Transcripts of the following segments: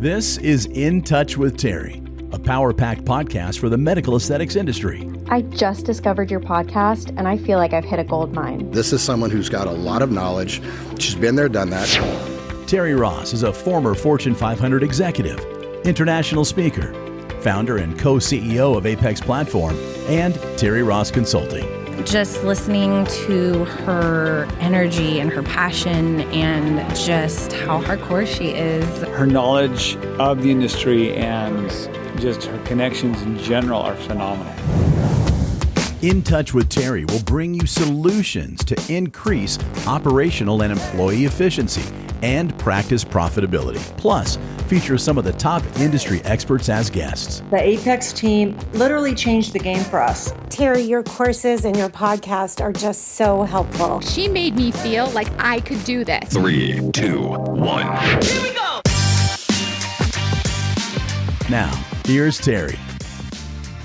This is In Touch with Terri, a power-packed podcast for the medical aesthetics industry. I just discovered your podcast, and I feel like I've hit a gold mine. This is someone who's got a lot of knowledge. She's been there, done that. Terri Ross is a former Fortune 500 executive, international speaker, founder and co-CEO of Apex Platform, and Terri Ross Consulting. Just listening to her energy and her passion and just how hardcore she is. Her knowledge of the industry and just her connections in general are phenomenal. In Touch with Terri will bring you solutions to increase operational and employee efficiency and practice profitability. Plus, features some of the top industry experts as guests. The Apex team literally changed the game for us. Terri, your courses and your podcast are just so helpful. She made me feel like I could do this. 3, 2, 1. Here we go! Now, here's Terri.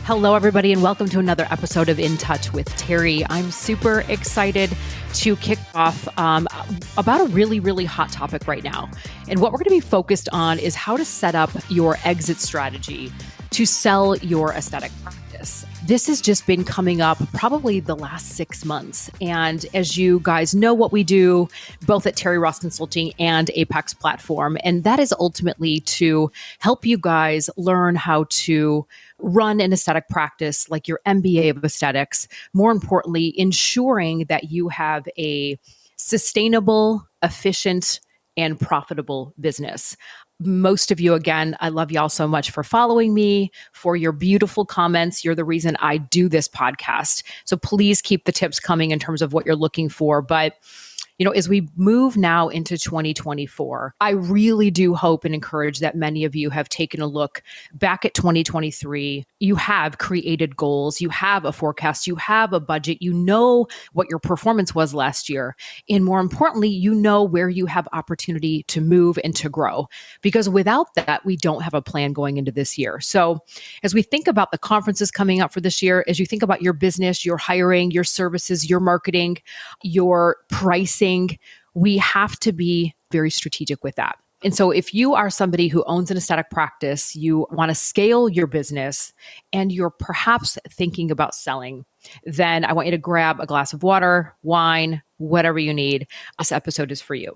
Hello, everybody, and welcome to another episode of In Touch with Terri. I'm super excited to kick off about a really, really hot topic right now. And what we're going to be focused on is how to set up your exit strategy to sell your aesthetic practice. This has just been coming up probably the last 6 months. And as you guys know what we do, both at Terri Ross Consulting and Apex Platform, and that is ultimately to help you guys learn how to run an aesthetic practice like your MBA of aesthetics. More importantly, ensuring that you have a sustainable, efficient, and profitable business. Most of you, again, I love y'all so much for following me, for your beautiful comments. You're the reason I do this podcast. So please keep the tips coming in terms of what you're looking for. But as we move now into 2024, I really do hope and encourage that many of you have taken a look back at 2023. You have created goals, you have a forecast, you have a budget, you know what your performance was last year. And more importantly, you know where you have opportunity to move and to grow. Because without that, we don't have a plan going into this year. So as we think about the conferences coming up for this year, as you think about your business, your hiring, your services, your marketing, your pricing, we have to be very strategic with that. And so if you are somebody who owns an aesthetic practice, you want to scale your business, and you're perhaps thinking about selling, then I want you to grab a glass of water, wine, whatever you need. This episode is for you.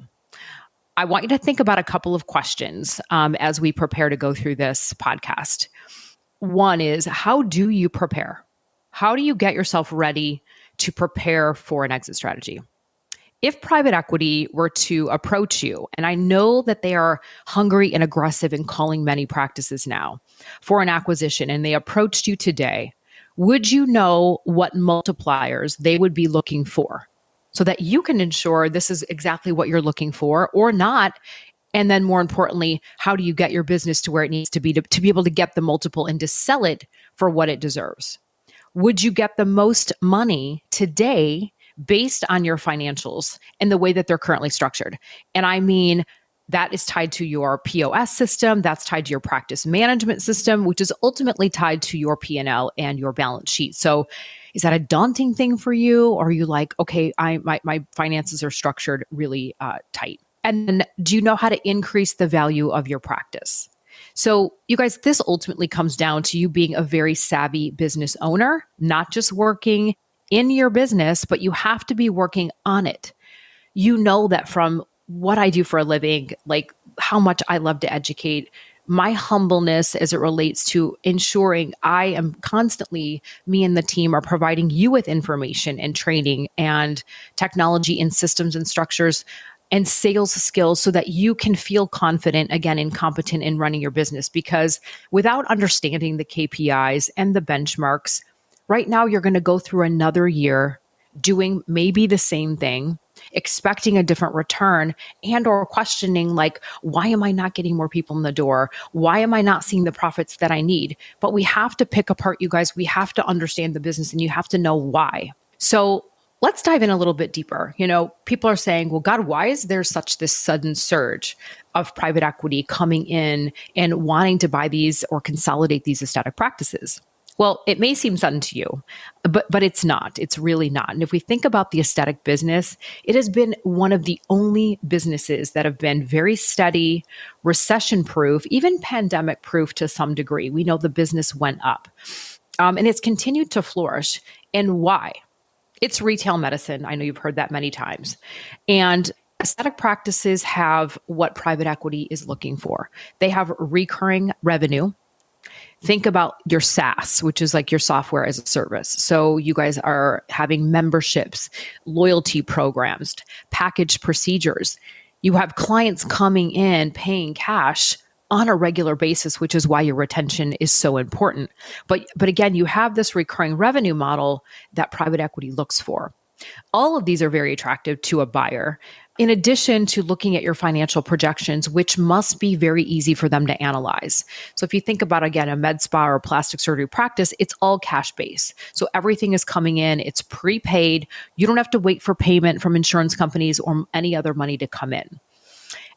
I want you to think about a couple of questions as we prepare to go through this podcast. One is, how do you prepare? How do you get yourself ready to prepare for an exit strategy? If private equity were to approach you, and I know that they are hungry and aggressive in calling many practices now for an acquisition, and they approached you today, would you know what multipliers they would be looking for so that you can ensure this is exactly what you're looking for or not? And then more importantly, how do you get your business to where it needs to be able to get the multiple and to sell it for what it deserves? Would you get the most money today based on your financials and the way that they're currently structured? And I mean, that is tied to your POS system, that's tied to your practice management system, which is ultimately tied to your P&L and your balance sheet. So is that a daunting thing for you? Or are you like, okay, my finances are structured really tight? And then do you know how to increase the value of your practice? So you guys, this ultimately comes down to you being a very savvy business owner, not just working in your business, but you have to be working on it. You know that from what I do for a living, like how much I love to educate, my humbleness as it relates to ensuring I am constantly, me and the team are providing you with information and training and technology and systems and structures and sales skills so that you can feel confident, again, and competent in running your business. Because without understanding the KPIs and the benchmarks, right now, you're going to go through another year doing maybe the same thing, expecting a different return, and or questioning like, why am I not getting more people in the door? Why am I not seeing the profits that I need? But we have to pick apart, you guys. We have to understand the business, and you have to know why. So let's dive in a little bit deeper. People are saying, well, God, why is there such this sudden surge of private equity coming in and wanting to buy these or consolidate these aesthetic practices? Well, it may seem sudden to you, but it's not. It's really not. And if we think about the aesthetic business, it has been one of the only businesses that have been very steady, recession proof, even pandemic proof to some degree. We know the business went up, and it's continued to flourish. And why? It's retail medicine. I know you've heard that many times. And aesthetic practices have what private equity is looking for. They have recurring revenue. Think about your SaaS, which is like your software as a service. So you guys are having memberships, loyalty programs, packaged procedures. You have clients coming in, paying cash on a regular basis, which is why your retention is so important. But again, you have this recurring revenue model that private equity looks for. All of these are very attractive to a buyer, in addition to looking at your financial projections, which must be very easy for them to analyze. So if you think about, again, a med spa or plastic surgery practice, it's all cash based. So everything is coming in, it's prepaid. You don't have to wait for payment from insurance companies or any other money to come in.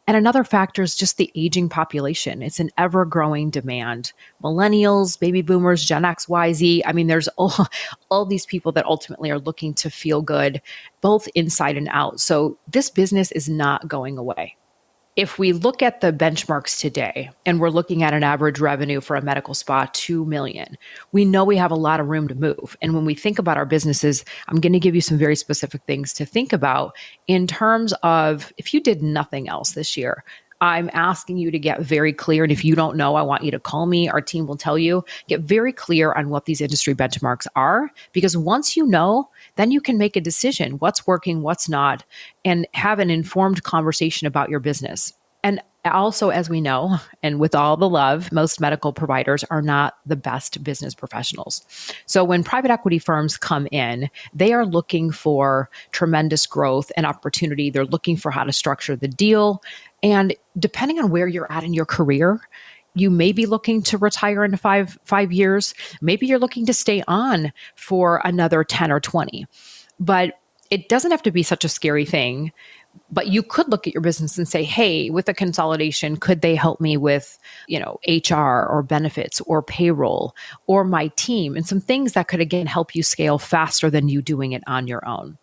And another factor is just the aging population. It's an ever-growing demand. Millennials, baby boomers, Gen X, Y, Z. I mean, there's all these people that ultimately are looking to feel good, both inside and out. So this business is not going away. If we look at the benchmarks today and we're looking at an average revenue for a medical spa, 2 million, we know we have a lot of room to move. And when we think about our businesses, I'm going to give you some very specific things to think about in terms of if you did nothing else this year. I'm asking you to get very clear. And if you don't know, I want you to call me. Our team will tell you. Get very clear on what these industry benchmarks are, because once you know, then you can make a decision what's working, what's not, and have an informed conversation about your business. And also, as we know, and with all the love, most medical providers are not the best business professionals. So when private equity firms come in, they are looking for tremendous growth and opportunity. They're looking for how to structure the deal. And depending on where you're at in your career, you may be looking to retire in five years. Maybe you're looking to stay on for another 10 or 20. But it doesn't have to be such a scary thing. But you could look at your business and say, hey, with a consolidation, could they help me with, HR or benefits or payroll or my team and some things that could, again, help you scale faster than you doing it on your own.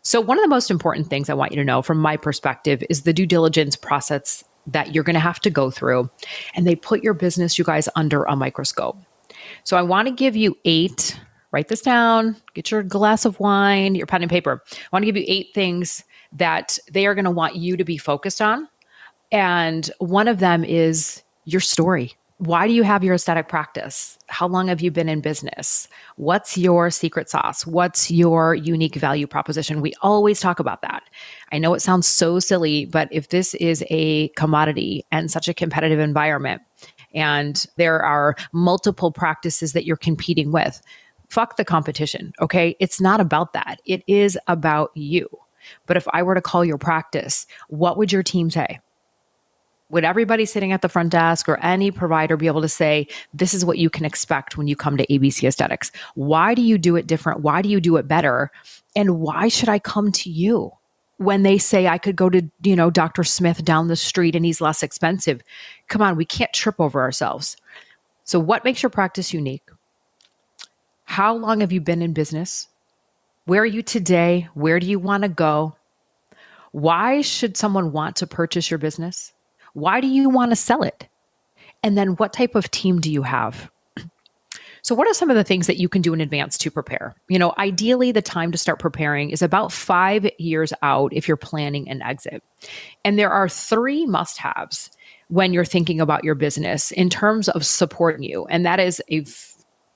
So one of the most important things I want you to know from my perspective is the due diligence process that you're going to have to go through. And they put your business, you guys, under a microscope. So I want to give you 8, write this down, get your glass of wine, your pen and paper. I want to give you 8 things that they are going to want you to be focused on. And one of them is your story. Why do you have your aesthetic practice? How long have you been in business? What's your secret sauce? What's your unique value proposition? We always talk about that. I know it sounds so silly, but if this is a commodity and such a competitive environment, and there are multiple practices that you're competing with, fuck the competition, okay? It's not about that. It is about you. But if I were to call your practice, what would your team say? Would everybody sitting at the front desk or any provider be able to say, this is what you can expect when you come to ABC Aesthetics? Why do you do it different? Why do you do it better? And why should I come to you? When they say I could go to, Dr. Smith down the street and he's less expensive. Come on, we can't trip over ourselves. So what makes your practice unique? How long have you been in business? Where are you today? Where do you want to go? Why should someone want to purchase your business? Why do you want to sell it? And then what type of team do you have? So what are some of the things that you can do in advance to prepare? Ideally, the time to start preparing is about 5 years out if you're planning an exit. And there are 3 must-haves when you're thinking about your business in terms of supporting you. And that is a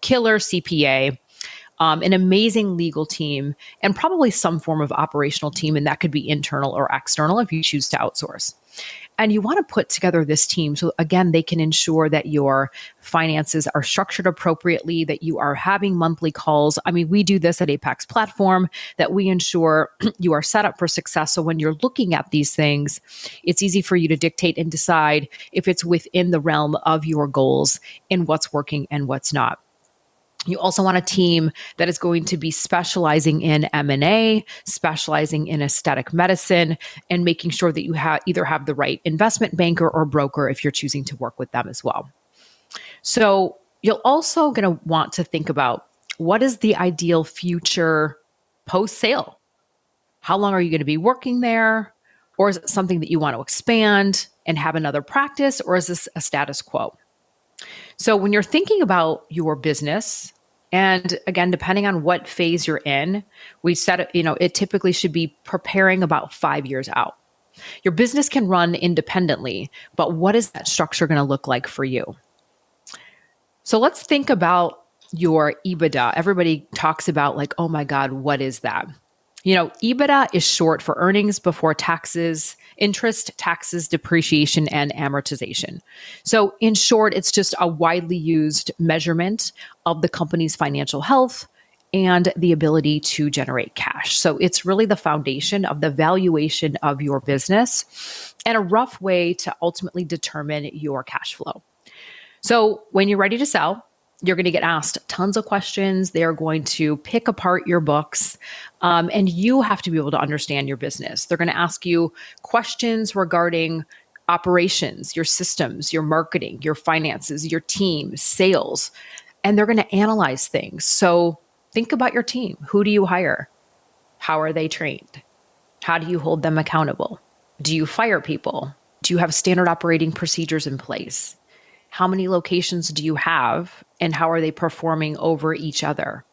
killer CPA, an amazing legal team, and probably some form of operational team. And that could be internal or external if you choose to outsource. And you want to put together this team so, again, they can ensure that your finances are structured appropriately, that you are having monthly calls. I mean, we do this at Apex Platform, that we ensure you are set up for success. So when you're looking at these things, it's easy for you to dictate and decide if it's within the realm of your goals and what's working and what's not. You also want a team that is going to be specializing in M&A, specializing in aesthetic medicine, and making sure that you either have the right investment banker or broker if you're choosing to work with them as well. So You're also going to want to think about what is the ideal future post-sale? How long are you going to be working there? Or is it something that you want to expand and have another practice? Or is this a status quo? So when you're thinking about your business, and again, depending on what phase you're in, we said, it typically should be preparing about 5 years out. Your business can run independently, but what is that structure going to look like for you? So let's think about your EBITDA. Everybody talks about like, oh my God, what is that? EBITDA is short for earnings before taxes, interest, taxes, depreciation, and amortization. So in short, it's just a widely used measurement of the company's financial health and the ability to generate cash. So it's really the foundation of the valuation of your business and a rough way to ultimately determine your cash flow. So when you're ready to sell, you're going to get asked tons of questions. They're going to pick apart your books, and you have to be able to understand your business. They're going to ask you questions regarding operations, your systems, your marketing, your finances, your team, sales, and they're going to analyze things. So think about your team. Who do you hire? How are they trained? How do you hold them accountable? Do you fire people? Do you have standard operating procedures in place? How many locations do you have and how are they performing over each other?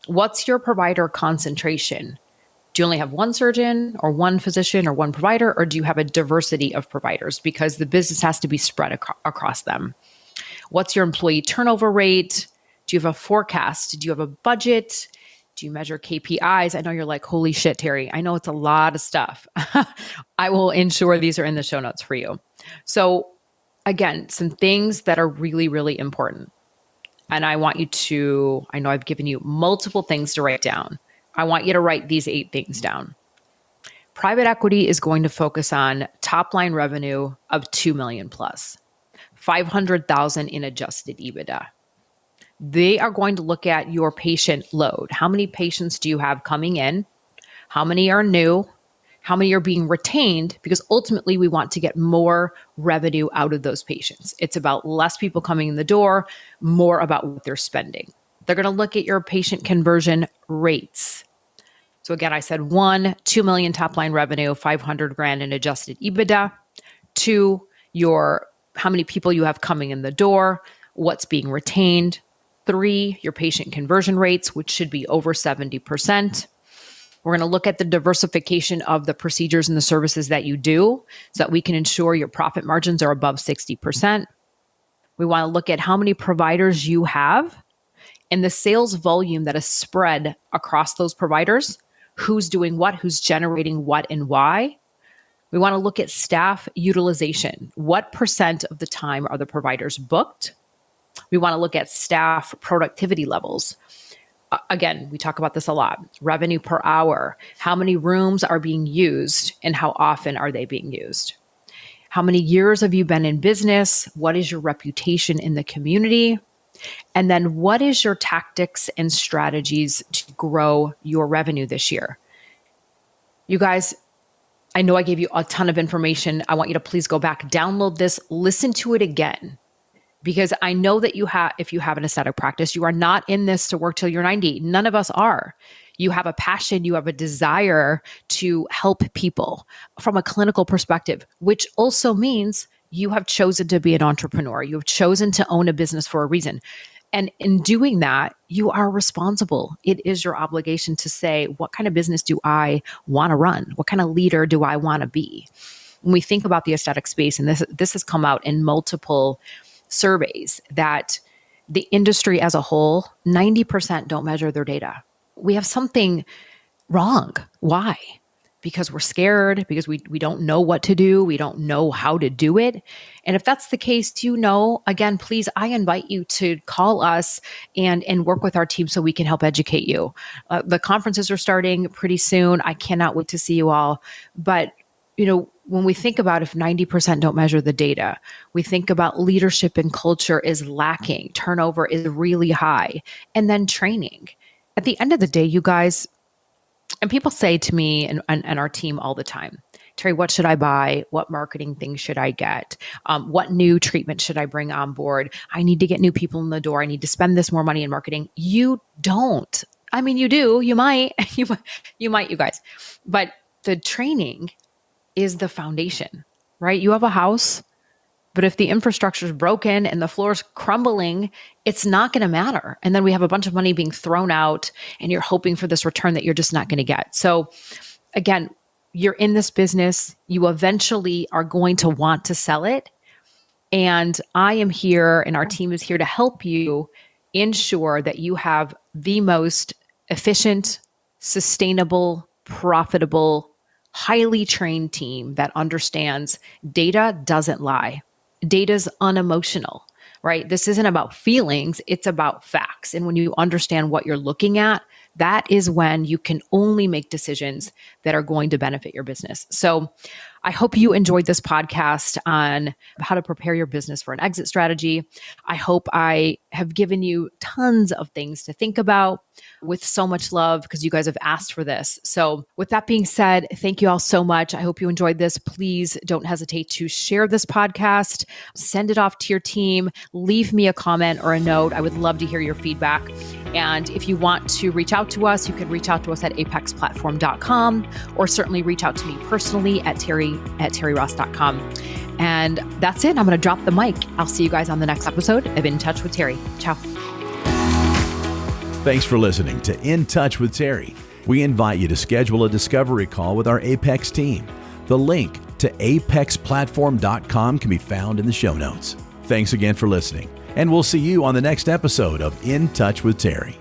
What's your provider concentration? Do you only have one surgeon or one physician or one provider, or do you have a diversity of providers because the business has to be spread across them? What's your employee turnover rate? Do you have a forecast? Do you have a budget? Do you measure KPIs? I know you're like, holy shit, Terri. I know it's a lot of stuff. I will ensure these are in the show notes for you. So again, some things that are really, really important. And I want you to, I know I've given you multiple things to write down. I want you to write these 8 things down. Private equity is going to focus on top line revenue of 2 million plus, 500,000 in adjusted EBITDA. They are going to look at your patient load. How many patients do you have coming in? How many are new? How many are being retained? Because ultimately we want to get more revenue out of those patients. It's about less people coming in the door, more about what they're spending. They're going to look at your patient conversion rates. So again, I said 1, 2 million top line revenue, 500 grand in adjusted EBITDA. 2, how many people you have coming in the door, what's being retained. 3, your patient conversion rates, which should be over 70%. We're going to look at the diversification of the procedures and the services that you do so that we can ensure your profit margins are above 60%. We want to look at how many providers you have and the sales volume that is spread across those providers, who's doing what, who's generating what and why. We want to look at staff utilization. What percent of the time are the providers booked? We want to look at staff productivity levels. Again, we talk about this a lot. Revenue per hour. How many rooms are being used and how often are they being used? How many years have you been in business? What is your reputation in the community? And then what is your tactics and strategies to grow your revenue this year? You guys, I know I gave you a ton of information. I want you to please go back, download this, listen to it again. Because I know that if you have an aesthetic practice, you are not in this to work till you're 90. None of us are. You have a passion, you have a desire to help people from a clinical perspective, which also means you have chosen to be an entrepreneur. You have chosen to own a business for a reason. And in doing that, you are responsible. It is your obligation to say, what kind of business do I want to run? What kind of leader do I want to be? When we think about the aesthetic space, and this has come out in multiple surveys, that the industry as a whole, 90% don't measure their data. We have something wrong. Why? Because we're scared, because we don't know what to do. We don't know how to do it. And if that's the case, again, please, I invite you to call us and work with our team so we can help educate you. The conferences are starting pretty soon. I cannot wait to see you all. But when we think about if 90% don't measure the data, we think about leadership and culture is lacking, turnover is really high, and then training. At the end of the day, you guys, and people say to me and our team all the time, Terri, what should I buy? What marketing things should I get? What new treatment should I bring on board? I need to get new people in the door. I need to spend this more money in marketing. You don't. I mean, you do. You might. You might, you guys. But the training is the foundation, right? You have a house, but if the infrastructure is broken and the floor is crumbling, it's not going to matter. And then we have a bunch of money being thrown out and you're hoping for this return that you're just not going to get. So again, you're in this business, you eventually are going to want to sell it. And I am here and our team is here to help you ensure that you have the most efficient, sustainable, profitable, highly trained team that understands data doesn't lie. Data's unemotional, right? This isn't about feelings, it's about facts. And when you understand what you're looking at, that is when you can only make decisions that are going to benefit your business. So I hope you enjoyed this podcast on how to prepare your business for an exit strategy. I hope I have given you tons of things to think about with so much love because you guys have asked for this. So with that being said, thank you all so much. I hope you enjoyed this. Please don't hesitate to share this podcast, send it off to your team, leave me a comment or a note. I would love to hear your feedback. And if you want to reach out to us, you can reach out to us at apexplatform.com or certainly reach out to me personally at terri@terriross.com. And that's it. I'm going to drop the mic. I'll see you guys on the next episode of In Touch with Terri. Ciao. Thanks for listening to In Touch with Terri. We invite you to schedule a discovery call with our Apex team. The link to apexplatform.com can be found in the show notes. Thanks again for listening, and we'll see you on the next episode of In Touch with Terri.